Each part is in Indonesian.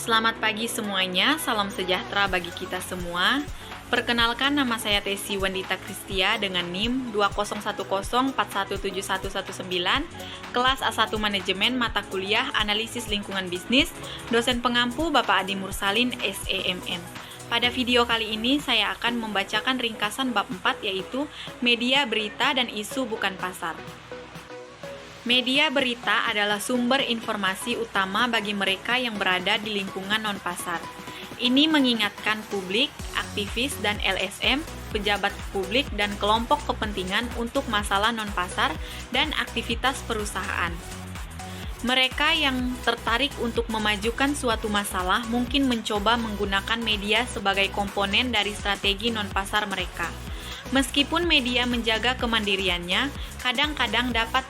Selamat pagi semuanya, salam sejahtera bagi kita semua. Perkenalkan, nama saya Tesi Wendita Kristia dengan NIM 20104171119, kelas A1 Manajemen Mata Kuliah Analisis Lingkungan Bisnis, dosen pengampu Bapak Adi Mursalin, SEMM. Pada video kali ini saya akan membacakan ringkasan bab 4 yaitu media berita dan isu bukan pasar. Media berita adalah sumber informasi utama bagi mereka yang berada di lingkungan non-pasar. Ini mengingatkan publik, aktivis dan LSM, pejabat publik dan kelompok kepentingan untuk masalah non-pasar dan aktivitas perusahaan. Mereka yang tertarik untuk memajukan suatu masalah mungkin mencoba menggunakan media sebagai komponen dari strategi non-pasar mereka. Meskipun media menjaga kemandiriannya, kadang-kadang dapat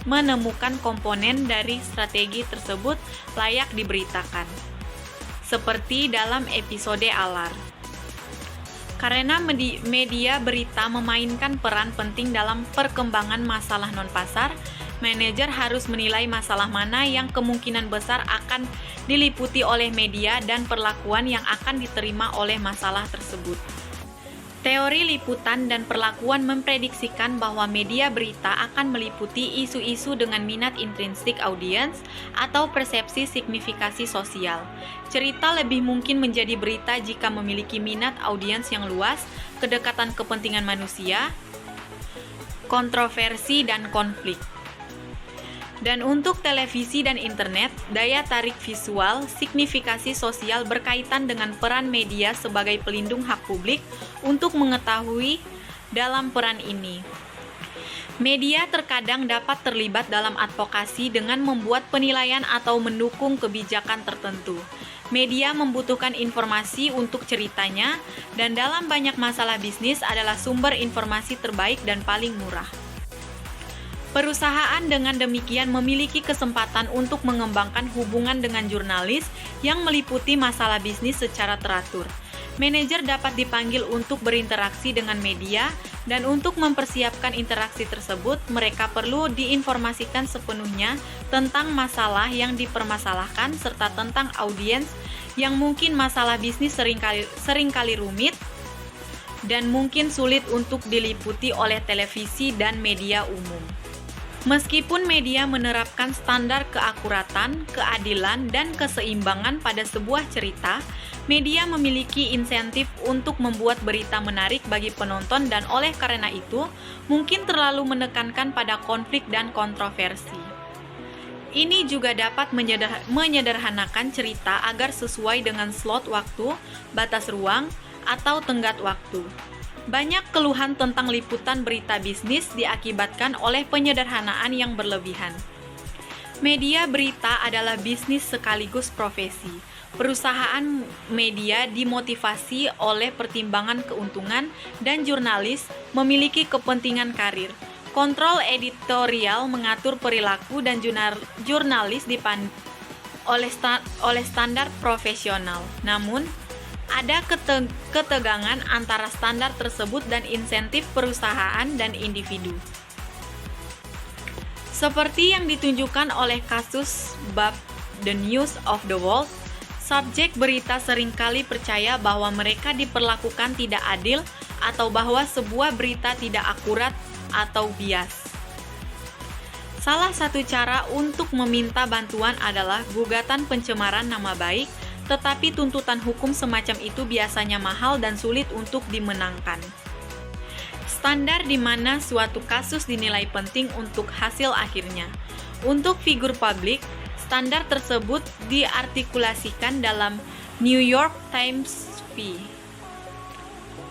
menemukan komponen dari strategi tersebut layak diberitakan. Seperti dalam episode Alar. Karena media berita memainkan peran penting dalam perkembangan masalah non-pasar, manajer harus menilai masalah mana yang kemungkinan besar akan diliputi oleh media dan perlakuan yang akan diterima oleh masalah tersebut. Teori liputan dan perlakuan memprediksikan bahwa media berita akan meliputi isu-isu dengan minat intrinsik audiens atau persepsi signifikasi sosial. Cerita lebih mungkin menjadi berita jika memiliki minat audiens yang luas, kedekatan kepentingan manusia, kontroversi, dan konflik. Dan untuk televisi dan internet, daya tarik visual, signifikasi sosial berkaitan dengan peran media sebagai pelindung hak publik untuk mengetahui dalam peran ini. Media terkadang dapat terlibat dalam advokasi dengan membuat penilaian atau mendukung kebijakan tertentu. Media membutuhkan informasi untuk ceritanya, dan dalam banyak masalah bisnis adalah sumber informasi terbaik dan paling murah. Perusahaan dengan demikian memiliki kesempatan untuk mengembangkan hubungan dengan jurnalis yang meliputi masalah bisnis secara teratur. Manajer dapat dipanggil untuk berinteraksi dengan media, dan untuk mempersiapkan interaksi tersebut, mereka perlu diinformasikan sepenuhnya tentang masalah yang dipermasalahkan serta tentang audiens yang mungkin masalah bisnis seringkali rumit dan mungkin sulit untuk diliputi oleh televisi dan media umum. Meskipun media menerapkan standar keakuratan, keadilan, dan keseimbangan pada sebuah cerita, media memiliki insentif untuk membuat berita menarik bagi penonton dan oleh karena itu, mungkin terlalu menekankan pada konflik dan kontroversi. Ini juga dapat menyederhanakan cerita agar sesuai dengan slot waktu, batas ruang, atau tenggat waktu. Banyak keluhan tentang liputan berita bisnis diakibatkan oleh penyederhanaan yang berlebihan. Media berita adalah bisnis sekaligus profesi. Perusahaan media dimotivasi oleh pertimbangan keuntungan dan jurnalis memiliki kepentingan karir. Kontrol editorial mengatur perilaku dan jurnalis dipandu oleh standar profesional. Namun, ada ketegangan antara standar tersebut dan insentif perusahaan dan individu. Seperti yang ditunjukkan oleh kasus bab The News of the World, subjek berita seringkali percaya bahwa mereka diperlakukan tidak adil atau bahwa sebuah berita tidak akurat atau bias. Salah satu cara untuk meminta bantuan adalah gugatan pencemaran nama baik, tetapi tuntutan hukum semacam itu biasanya mahal dan sulit untuk dimenangkan. Standar di mana suatu kasus dinilai penting untuk hasil akhirnya. Untuk figur publik, standar tersebut diartikulasikan dalam New York Times v.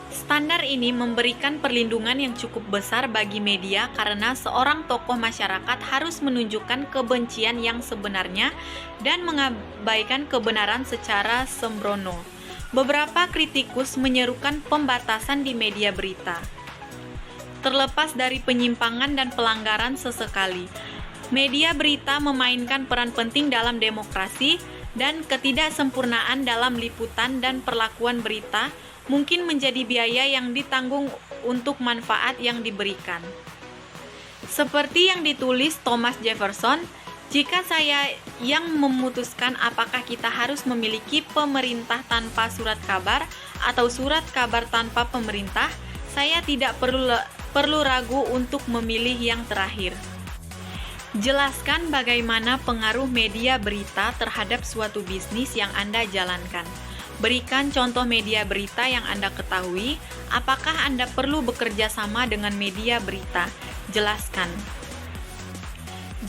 Standar ini memberikan perlindungan yang cukup besar bagi media karena seorang tokoh masyarakat harus menunjukkan kebencian yang sebenarnya dan mengabaikan kebenaran secara sembrono. Beberapa kritikus menyerukan pembatasan di media berita. Terlepas dari penyimpangan dan pelanggaran sesekali, media berita memainkan peran penting dalam demokrasi, dan ketidaksempurnaan dalam liputan dan perlakuan berita mungkin menjadi biaya yang ditanggung untuk manfaat yang diberikan. Seperti yang ditulis Thomas Jefferson, Jika saya yang memutuskan apakah kita harus memiliki pemerintah tanpa surat kabar atau surat kabar tanpa pemerintah, saya tidak perlu ragu untuk memilih yang terakhir. Jelaskan bagaimana pengaruh media berita terhadap suatu bisnis yang Anda jalankan. Berikan contoh media berita yang Anda ketahui. Apakah Anda perlu bekerja sama dengan media berita? Jelaskan.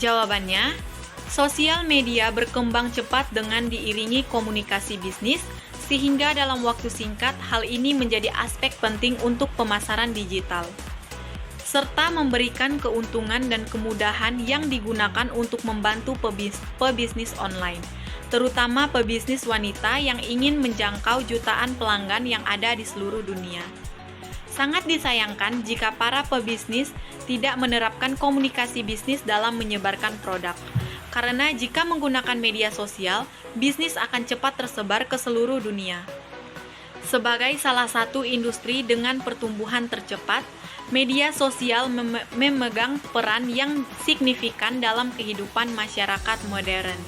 Jawabannya, sosial media berkembang cepat dengan diiringi komunikasi bisnis, sehingga dalam waktu singkat hal ini menjadi aspek penting untuk pemasaran digital, serta memberikan keuntungan dan kemudahan yang digunakan untuk membantu pebisnis online, terutama pebisnis wanita yang ingin menjangkau jutaan pelanggan yang ada di seluruh dunia. Sangat disayangkan jika para pebisnis tidak menerapkan komunikasi bisnis dalam menyebarkan produk. Karena jika menggunakan media sosial, bisnis akan cepat tersebar ke seluruh dunia. Sebagai salah satu industri dengan pertumbuhan tercepat, media sosial memegang peran yang signifikan dalam kehidupan masyarakat modern.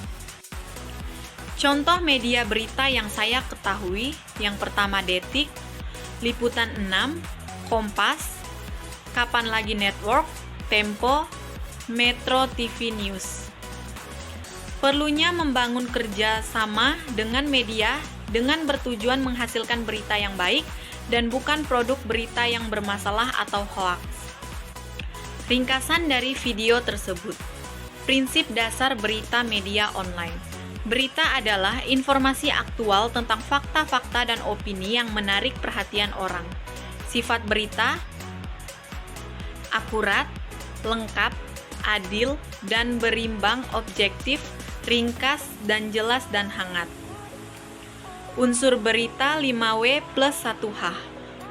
Contoh media berita yang saya ketahui, yang pertama Detik, Liputan 6, Kompas, Kapan Lagi Network, Tempo, Metro TV News. Perlunya membangun kerja sama dengan media dengan bertujuan menghasilkan berita yang baik dan bukan produk berita yang bermasalah atau hoaks. Ringkasan dari video tersebut. Prinsip dasar berita media online. Berita adalah informasi aktual tentang fakta-fakta dan opini yang menarik perhatian orang. Sifat berita: akurat, lengkap, adil, dan berimbang, objektif, ringkas, dan jelas dan hangat. Unsur berita 5W plus 1H.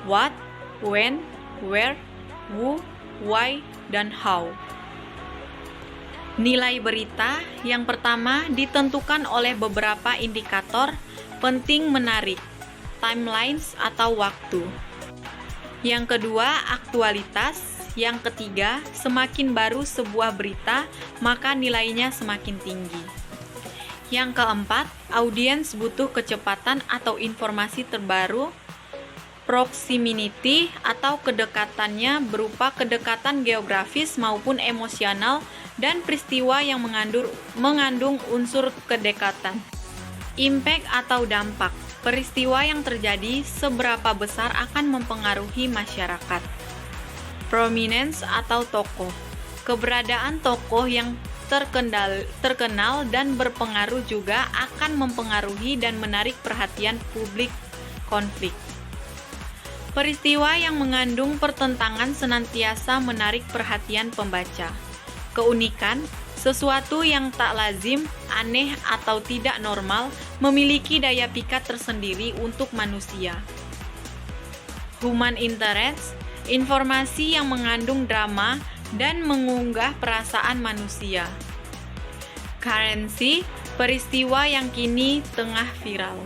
What, when, where, who, why, dan how. Nilai berita yang pertama ditentukan oleh beberapa indikator penting menarik, timelines atau waktu. Yang kedua, aktualitas. Yang ketiga, semakin baru sebuah berita, maka nilainya semakin tinggi. Yang keempat, audiens butuh kecepatan atau informasi terbaru. Proximity atau kedekatannya berupa kedekatan geografis maupun emosional dan peristiwa yang mengandung unsur kedekatan. Impact atau dampak, peristiwa yang terjadi seberapa besar akan mempengaruhi masyarakat. Prominence atau tokoh, keberadaan tokoh yang terkenal dan berpengaruh juga akan mempengaruhi dan menarik perhatian publik. Konflik, peristiwa yang mengandung pertentangan senantiasa menarik perhatian pembaca. Keunikan, sesuatu yang tak lazim, aneh, atau tidak normal memiliki daya pikat tersendiri untuk manusia. Human interest, informasi yang mengandung drama dan mengunggah perasaan manusia. Currency, peristiwa yang kini tengah viral.